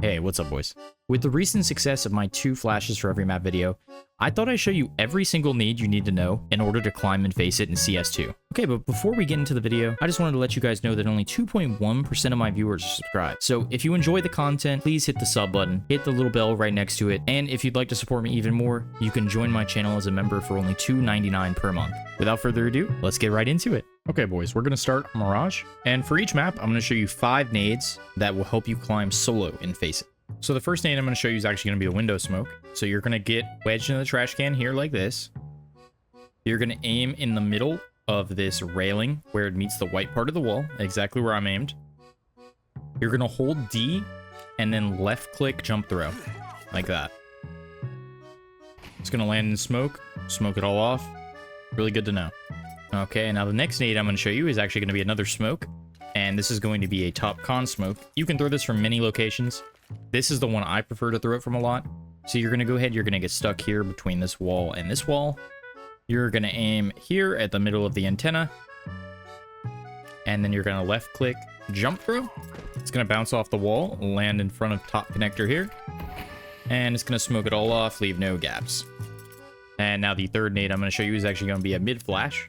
Hey, what's up, boys? With the recent success of my 2 flashes for every map video, I thought I'd show you every single need you need to know in order to climb and face it in CS2. Okay, but before we get into the video, I just wanted to let you guys know that only 2.1% of my viewers are subscribed. So if you enjoy the content, please hit the sub button, hit the little bell right next to it, and if you'd like to support me even more, you can join my channel as a member for only $2.99 per month. Without further ado, let's get right into it. Okay, boys, we're going to start Mirage, and for each map, I'm going to show you 5 nades that will help you climb solo and face it. So the first nade I'm going to show you is actually going to be a window smoke. So you're going to get wedged in the trash can here like this. You're going to aim in the middle of this railing where it meets the white part of the wall, exactly where I'm aimed. You're going to hold D and then left click jump throw, like that. It's going to land in smoke, smoke it all off. Really good to know. Okay, now the next nade I'm going to show you is actually going to be another smoke. And this is going to be a top con smoke. You can throw this from many locations. This is the one I prefer to throw it from a lot. So you're going to go ahead, you're going to get stuck here between this wall and this wall. You're going to aim here at the middle of the antenna. And then you're going to left click jump throw. It's going to bounce off the wall, land in front of top connector here. And it's going to smoke it all off, leave no gaps. And now the third nade I'm going to show you is actually going to be a mid flash.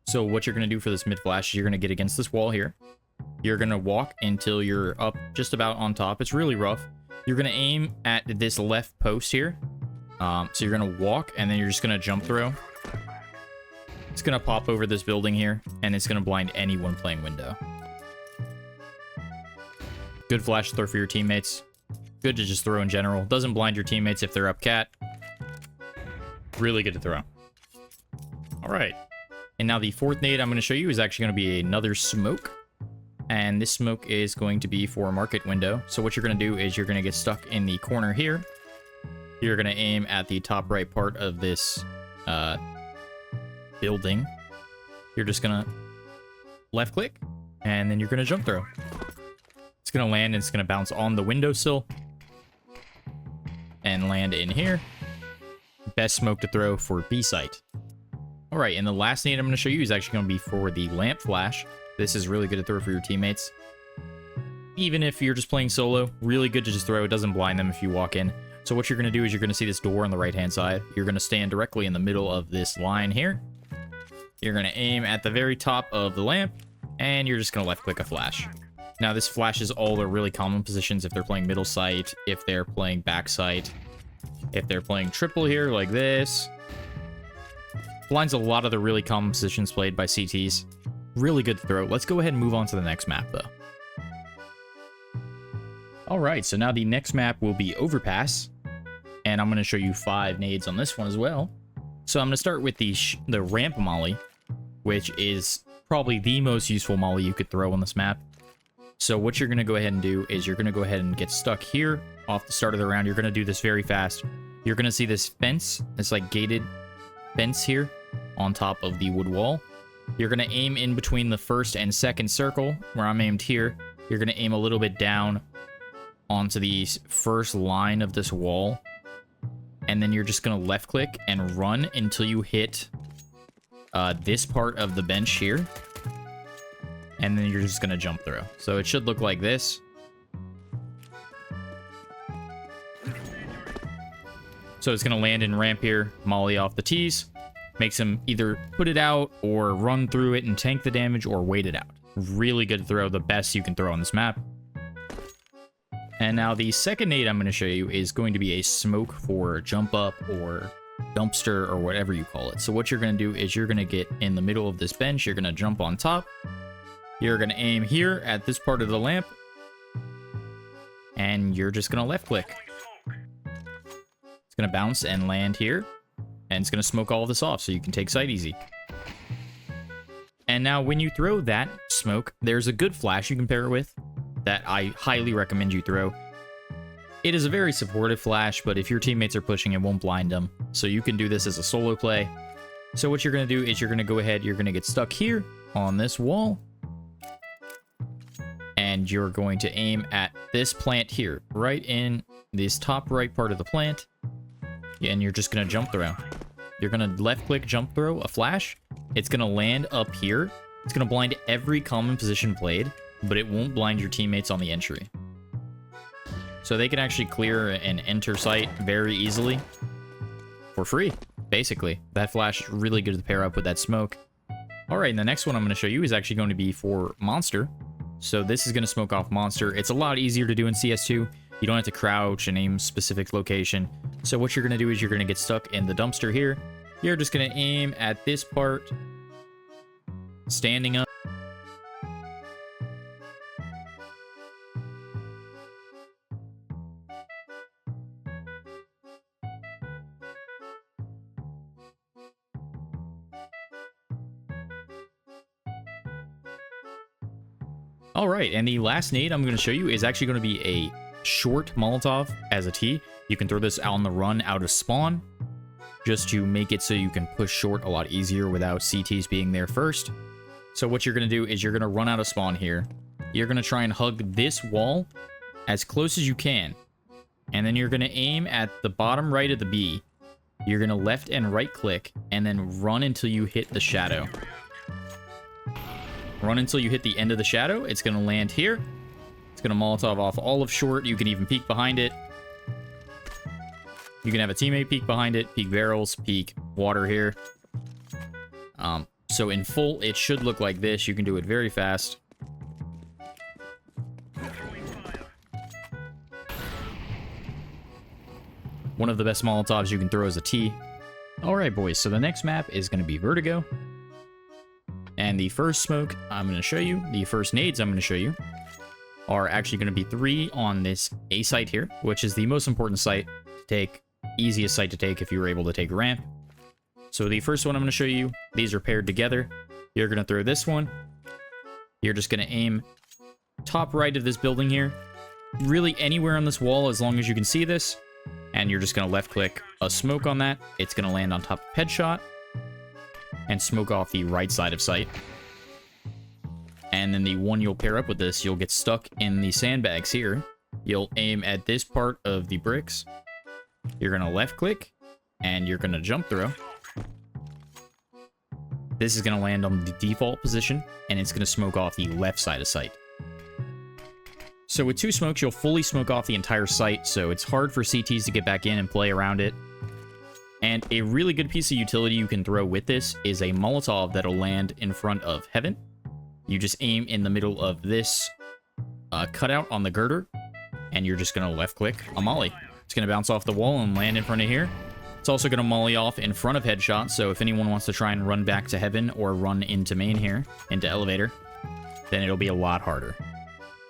So what you're going to do for this mid flash is you're going to get against this wall here. You're going to walk until you're up just about on top. It's really rough. You're going to aim at this left post here. So you're going to walk and then you're just going to jump throw. It's going to pop over this building here and it's going to blind anyone playing window. Good flash to throw for your teammates. Good to just throw in general. Doesn't blind your teammates if they're up cat. Really good to throw. All right. And now the fourth nade I'm going to show you is actually going to be another smoke. And this smoke is going to be for a market window. So what you're going to do is you're going to get stuck in the corner here. You're going to aim at the top right part of this building. You're just going to left click and then you're going to jump throw. It's going to land and it's going to bounce on the windowsill and land in here. Best smoke to throw for B site. All right, and the last nade I'm going to show you is actually going to be for the lamp flash. This is really good to throw for your teammates. Even if you're just playing solo, really good to just throw. It doesn't blind them if you walk in. So what you're going to do is you're going to see this door on the right-hand side. You're going to stand directly in the middle of this line here. You're going to aim at the very top of the lamp, and you're just going to left-click a flash. Now, this flashes all the really common positions if they're playing middle sight, if they're playing back sight, if they're playing triple here like this. Blinds a lot of the really common positions played by CTs. Really good to throw. Let's go ahead and move on to the next map, though. Alright, so now the next map will be Overpass. And I'm going to show you 5 nades on this one as well. So I'm going to start with the ramp molly, which is probably the most useful molly you could throw on this map. So what you're going to go ahead and do is you're going to go ahead and get stuck here off the start of the round. You're going to do this very fast. You're going to see this fence, this like gated fence here on top of the wood wall. You're going to aim in between the first and second circle, where I'm aimed here. You're going to aim a little bit down onto the first line of this wall. And then you're just going to left click and run until you hit this part of the bench here. And then you're just going to jump through. So it should look like this. So it's going to land in ramp here, molly off the tees. Makes him either put it out or run through it and tank the damage or wait it out. Really good to throw, the best you can throw on this map. And now the second nade I'm going to show you is going to be a smoke for jump up or dumpster or whatever you call it. So what you're going to do is you're going to get in the middle of this bench. You're going to jump on top. You're going to aim here at this part of the lamp. And you're just going to left click. It's going to bounce and land here. And it's going to smoke all of this off so you can take sight easy. And now when you throw that smoke, there's a good flash you can pair it with that I highly recommend you throw. It is a very supportive flash, but if your teammates are pushing, it won't blind them. So you can do this as a solo play. So what you're going to do is you're going to go ahead, you're going to get stuck here on this wall. And you're going to aim at this plant here, right in this top right part of the plant. And you're just going to jump throw. You're going to left click jump throw a flash. It's going to land up here. It's going to blind every common position played, but it won't blind your teammates on the entry. So they can actually clear and enter site very easily for free, basically. That flash is really good to pair up with that smoke. All right, and the next one I'm going to show you is actually going to be for Monster. So this is going to smoke off Monster. It's a lot easier to do in CS2. You don't have to crouch and aim specific location. So what you're going to do is you're going to get stuck in the dumpster here. You're just going to aim at this part, standing up. All right, and the last nade I'm going to show you is actually going to be a short Molotov as a T. You can throw this on the run out of spawn, just to make it so you can push short a lot easier without CTs being there first. So what you're going to do is you're going to run out of spawn here. You're going to try and hug this wall as close as you can. And then you're going to aim at the bottom right of the B. You're going to left and right click, and then run until you hit the shadow. Run until you hit the end of the shadow. It's going to land here. It's going to Molotov off all of short. You can even peek behind it. You can have a teammate peek behind it, peek barrels, peek water here. So in full, it should look like this. You can do it very fast. One of the best Molotovs you can throw is a T. All right, boys. So the next map is going to be Vertigo. And the first smoke I'm going to show you, the first nades I'm going to show you, are actually going to be 3 on this A site here, which is the most important site to take, easiest site to take if you were able to take ramp. So the first one I'm going to show you, these are paired together. You're going to throw this one. You're just going to aim top right of this building here. Really anywhere on this wall as long as you can see this. And you're just going to left click a smoke on that. It's going to land on top of headshot. And smoke off the right side of sight. And then the one you'll pair up with this, you'll get stuck in the sandbags here. You'll aim at this part of the bricks. You're going to left click, and you're going to jump throw. This is going to land on the default position, and it's going to smoke off the left side of sight. So with 2 smokes, you'll fully smoke off the entire site, so it's hard for CTs to get back in and play around it. And a really good piece of utility you can throw with this is a Molotov that'll land in front of Heaven. You just aim in the middle of this cutout on the girder, and you're just going to left-click a molly. It's going to bounce off the wall and land in front of here. It's also going to molly off in front of headshot, so if anyone wants to try and run back to Heaven or run into main here, into elevator, then it'll be a lot harder.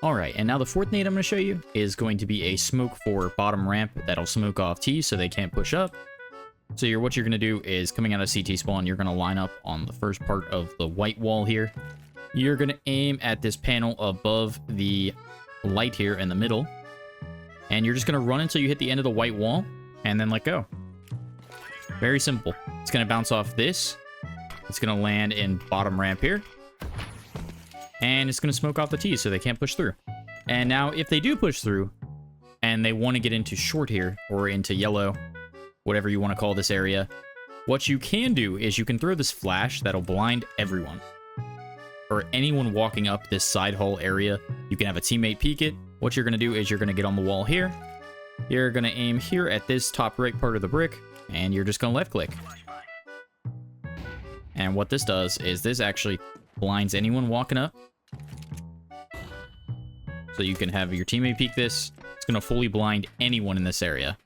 Alright, and now the fourth nade I'm going to show you is going to be a smoke for bottom ramp that'll smoke off T so they can't push up. So what you're going to do is, coming out of CT spawn, you're going to line up on the first part of the white wall here. You're going to aim at this panel above the light here in the middle. And you're just going to run until you hit the end of the white wall, and then let go. Very simple. It's going to bounce off this. It's going to land in bottom ramp here. And it's going to smoke off the T so they can't push through. And now, if they do push through, and they want to get into short here, or into yellow, whatever you want to call this area, what you can do is you can throw this flash that'll blind everyone. Or anyone walking up this side hall area. You can have a teammate peek it. What you're going to do is you're going to get on the wall here. You're going to aim here at this top right part of the brick, and you're just going to left click. And what this does is this actually blinds anyone walking up. So you can have your teammate peek this. It's going to fully blind anyone in this area.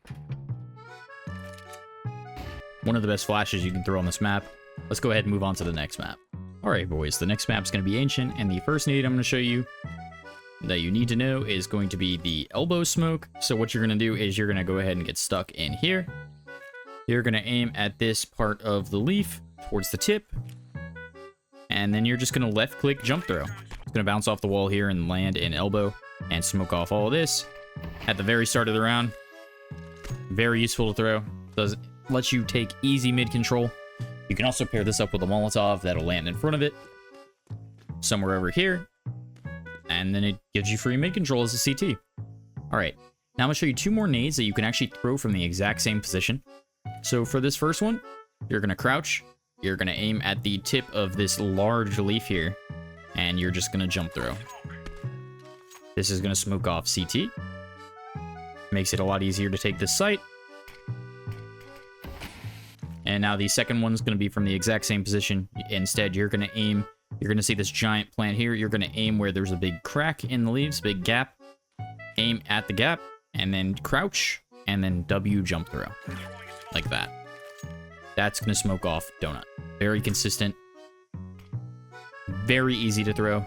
One of the best flashes you can throw on this map. Let's go ahead and move on to the next map. Alright, boys, the next map is going to be Ancient, and the first nade I'm going to show you that you need to know is going to be the elbow smoke. So what you're going to do is you're going to go ahead and get stuck in here. You're going to aim at this part of the leaf towards the tip, and then you're just going to left click jump throw. It's going to bounce off the wall here and land in elbow and smoke off all of this at the very start of the round. Very useful to throw. Does lets you take easy mid control. You can also pair this up with a Molotov that'll land in front of it, somewhere over here, and then it gives you free mid control as a CT. Alright, now I'm going to show you 2 more nades that you can actually throw from the exact same position. So for this first one, you're going to crouch, you're going to aim at the tip of this large leaf here, and you're just going to jump throw. This is going to smoke off CT. Makes it a lot easier to take this site. And now the second one's going to be from the exact same position. Instead, you're going to aim. You're going to see this giant plant here. You're going to aim where there's a big crack in the leaves, big gap. Aim at the gap, and then crouch, and then W jump throw. Like that. That's going to smoke off donut. Very consistent. Very easy to throw.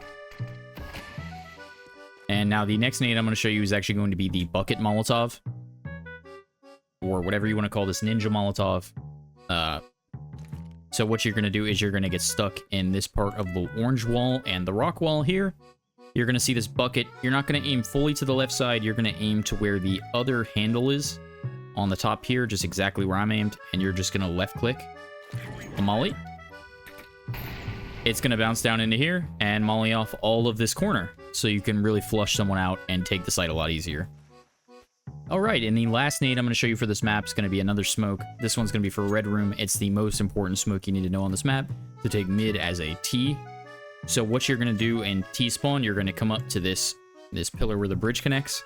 And now the next nade I'm going to show you is actually going to be the bucket Molotov. Or whatever you want to call this, ninja Molotov. So what you're going to do is you're going to get stuck in this part of the orange wall and the rock wall here. You're going to see this bucket. You're not going to aim fully to the left side. You're going to aim to where the other handle is on the top here, just exactly where I'm aimed. And you're just going to left click a molly. It's going to bounce down into here and molly off all of this corner. So you can really flush someone out and take the site a lot easier. Alright, and the last nade I'm going to show you for this map is going to be another smoke. This one's going to be for Red Room. It's the most important smoke you need to know on this map to take mid as a T. So what you're going to do in T-spawn, you're going to come up to this pillar where the bridge connects.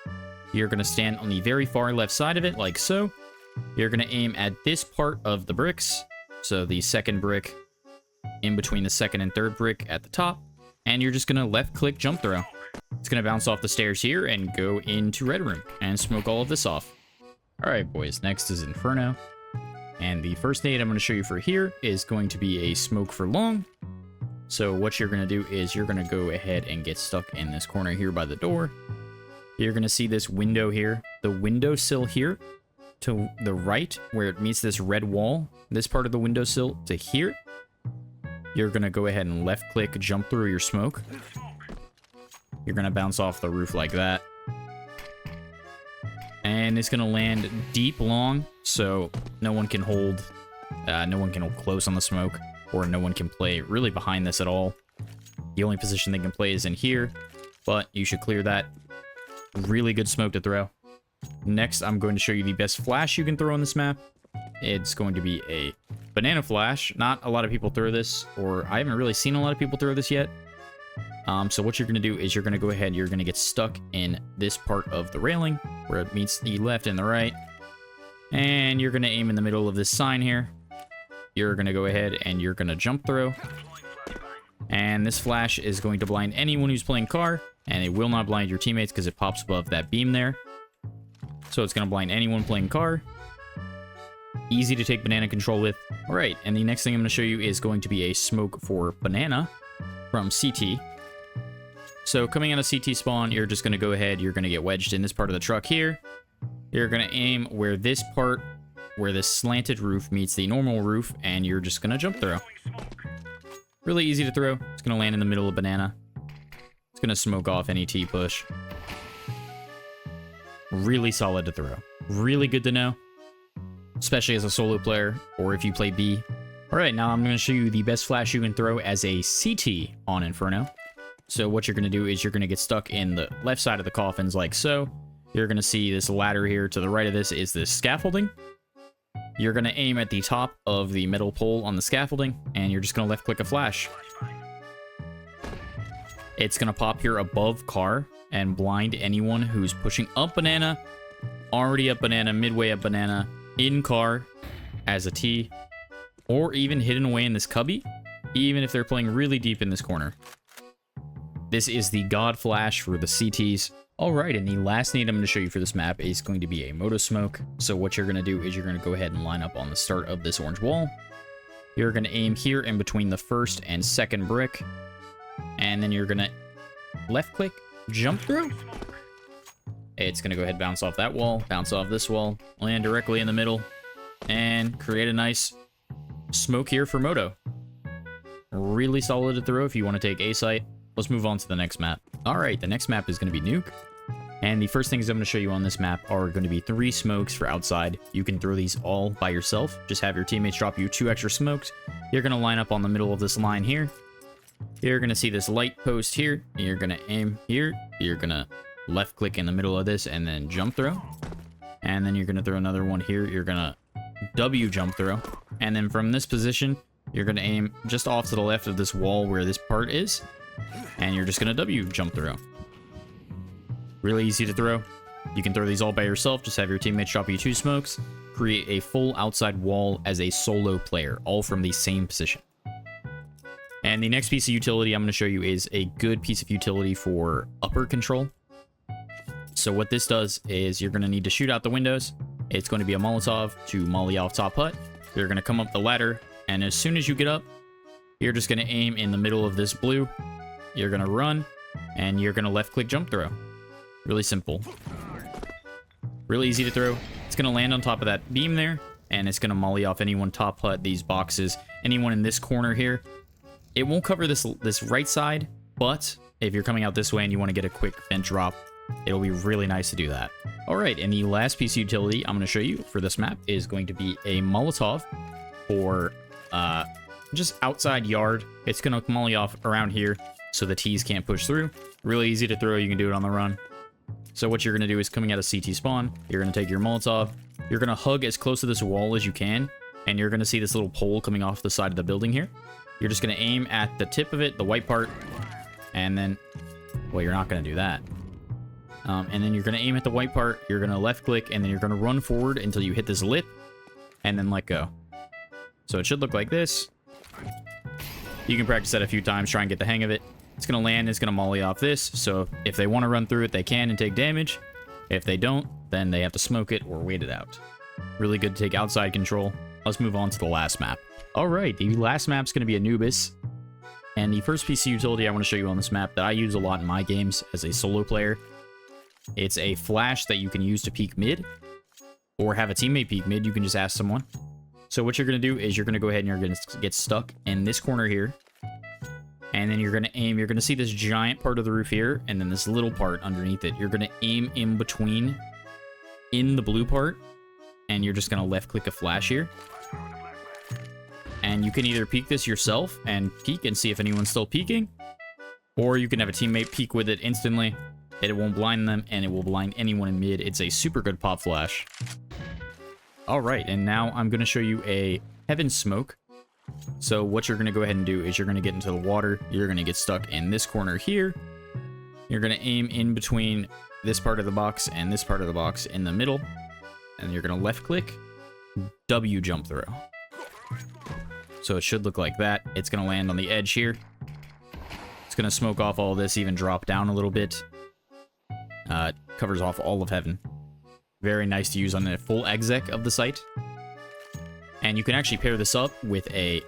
You're going to stand on the very far left side of it, like so. You're going to aim at this part of the bricks. So the second brick in between the second and third brick at the top. And you're just going to left-click jump throw. It's going to bounce off the stairs here and go into Red Room and smoke all of this off. Alright, boys, next is Inferno. And the first nade I'm going to show you for here is going to be a smoke for long. So what you're going to do is you're going to go ahead and get stuck in this corner here by the door. You're going to see this window here. The windowsill here to the right where it meets this red wall. This part of the windowsill to here. You're going to go ahead and left-click jump through your smoke. You're going to bounce off the roof like that. And it's going to land deep long, so no one can hold close on the smoke, or no one can play really behind this at all. The only position they can play is in here, but you should clear that. Really good smoke to throw. Next, I'm going to show you the best flash you can throw on this map. It's going to be a banana flash. Not a lot of people throw this, or I haven't really seen a lot of people throw this yet. So what you're going to do is you're going to go ahead, you're going to get stuck in this part of the railing where it meets the left and the right. And you're going to aim in the middle of this sign here. You're going to go ahead and you're going to jump throw. And this flash is going to blind anyone who's playing car, and it will not blind your teammates because it pops above that beam there. So it's going to blind anyone playing car. Easy to take banana control with. Alright, and the next thing I'm going to show you is going to be a smoke for banana from CT. So coming out of CT spawn, you're just going to go ahead, you're going to get wedged in this part of the truck here. You're going to aim where this part, where this slanted roof meets the normal roof, and you're just going to jump throw. Really easy to throw. It's going to land in the middle of banana. It's going to smoke off any T-push. Really solid to throw. Really good to know. Especially as a solo player, or if you play B. Alright, now I'm going to show you the best flash you can throw as a CT on Inferno. So what you're going to do is you're going to get stuck in the left side of the coffins like so. You're going to see this ladder here. To the right of this is this scaffolding. You're going to aim at the top of the metal pole on the scaffolding, and you're just going to left-click a flash. It's going to pop here above car and blind anyone who's pushing up banana, already up banana, midway up banana, in car as a T, or even hidden away in this cubby, even if they're playing really deep in this corner. This is the God Flash for the CTs. Alright, and the last nade I'm going to show you for this map is going to be a Moto Smoke. So what you're going to do is you're going to go ahead and line up on the start of this orange wall. You're going to aim here in between the first and second brick. And then you're going to left-click, jump through. It's going to go ahead and bounce off that wall, bounce off this wall, land directly in the middle, and create a nice smoke here for Moto. Really solid to throw if you want to take A site. Let's move on to the next map. Alright, the next map is going to be Nuke. And the first things I'm going to show you on this map are going to be 3 smokes for outside. You can throw these all by yourself. Just have your teammates drop you 2 extra smokes. You're going to line up on the middle of this line here. You're going to see this light post here. You're going to aim here. You're going to left click in the middle of this and then jump throw. And then you're going to throw another one here. You're going to W jump throw. And then from this position, you're going to aim just off to the left of this wall where this part is. And you're just going to W jump throw. Really easy to throw. You can throw these all by yourself, just have your teammates drop you 2 smokes, create a full outside wall as a solo player, all from the same position. And the next piece of utility I'm going to show you is a good piece of utility for upper control. So what this does is you're going to need to shoot out the windows. It's going to be a Molotov to molly off top hut. You're going to come up the ladder, and as soon as you get up, you're just going to aim in the middle of this blue. You're going to run, and you're going to left-click jump throw. Really simple. Really easy to throw. It's going to land on top of that beam there, and it's going to molly off anyone top hut, these boxes, anyone in this corner here. It won't cover this right side, but if you're coming out this way and you want to get a quick vent drop, it'll be really nice to do that. All right, and the last piece of utility I'm going to show you for this map is going to be a Molotov for just outside yard. It's going to molly off around here so the T's can't push through. Really easy to throw. You can do it on the run. So what you're going to do is coming out of CT spawn, you're going to take your Molotov. You're going to hug as close to this wall as you can, and you're going to see this little pole coming off the side of the building here. You're just going to aim at the tip of it, the white part, and then, well, you're not going to do that. And then you're going to aim at the white part, you're going to left click, and then you're going to run forward until you hit this lip, and then let go. So it should look like this. You can practice that a few times, try and get the hang of it. It's going to land, it's going to molly off this, so if they want to run through it, they can and take damage. If they don't, then they have to smoke it or wait it out. Really good to take outside control. Let's move on to the last map. All right, the last map's going to be Anubis. And the first piece of utility I want to show you on this map that I use a lot in my games as a solo player. It's a flash that you can use to peek mid, or have a teammate peek mid. You can just ask someone. So what you're going to do is you're going to go ahead and you're going to get stuck in this corner here. And then you're going to aim. You're going to see this giant part of the roof here, and then this little part underneath it. You're going to aim in between, in the blue part, and you're just going to left click a flash here. And you can either peek this yourself and peek and see if anyone's still peeking, or you can have a teammate peek with it instantly. It won't blind them, and it will blind anyone in mid. It's a super good pop flash. All right, and now I'm going to show you a Heaven Smoke. So what you're going to go ahead and do is you're going to get into the water. You're going to get stuck in this corner here. You're going to aim in between this part of the box and this part of the box in the middle. And you're going to left click, W jump throw. So it should look like that. It's going to land on the edge here. It's going to smoke off all this, even drop down a little bit. Covers off all of heaven. Very nice to use on the full exec of the site. And you can actually pair this up with a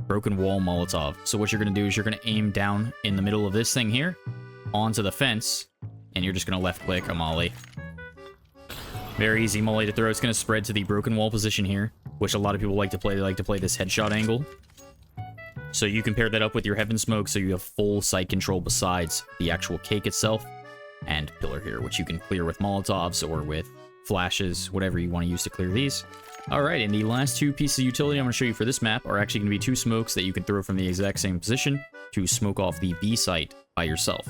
broken wall Molotov. So what you're going to do is you're going to aim down in the middle of this thing here onto the fence, and you're just going to left click a molly. Very easy molly to throw. It's going to spread to the broken wall position here, which a lot of people like to play. They like to play this headshot angle. So you can pair that up with your Heaven Smoke so you have full sight control besides the actual cake itself, and pillar here, which you can clear with Molotovs or with flashes, whatever you want to use to clear these. Alright, and the last two pieces of utility I'm going to show you for this map are actually going to be 2 smokes that you can throw from the exact same position to smoke off the B site by yourself.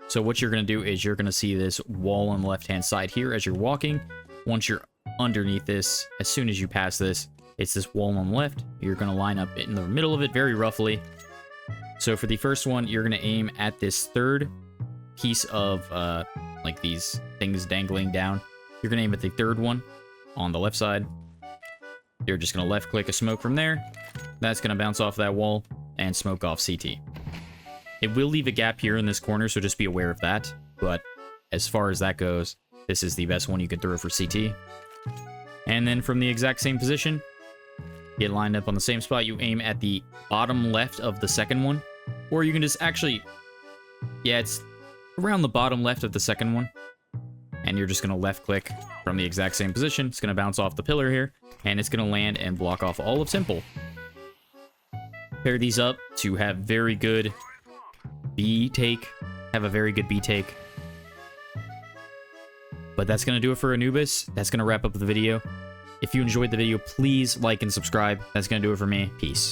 So what you're going to do is you're going to see this wall on the left-hand side here as you're walking. Once you're underneath this, as soon as you pass this, it's this wall on the left. You're going to line up in the middle of it very roughly. So for the first one, you're going to aim at this third piece of, like these things dangling down. You're going to aim at the third one on the left side. You're just going to left click a smoke from there. That's going to bounce off that wall and smoke off CT. It will leave a gap here in this corner, so just be aware of that. But as far as that goes, this is the best one you can throw for CT. And then from the exact same position, get lined up on the same spot. You aim at the bottom left of the second one. Or you can just actually... yeah, it's around the bottom left of the second one. And you're just going to left click from the exact same position. It's going to bounce off the pillar here. And it's going to land and block off all of Temple. Pair these up to have very good B take. Have a very good B take. But that's going to do it for Anubis. That's going to wrap up the video. If you enjoyed the video, please like and subscribe. That's going to do it for me. Peace.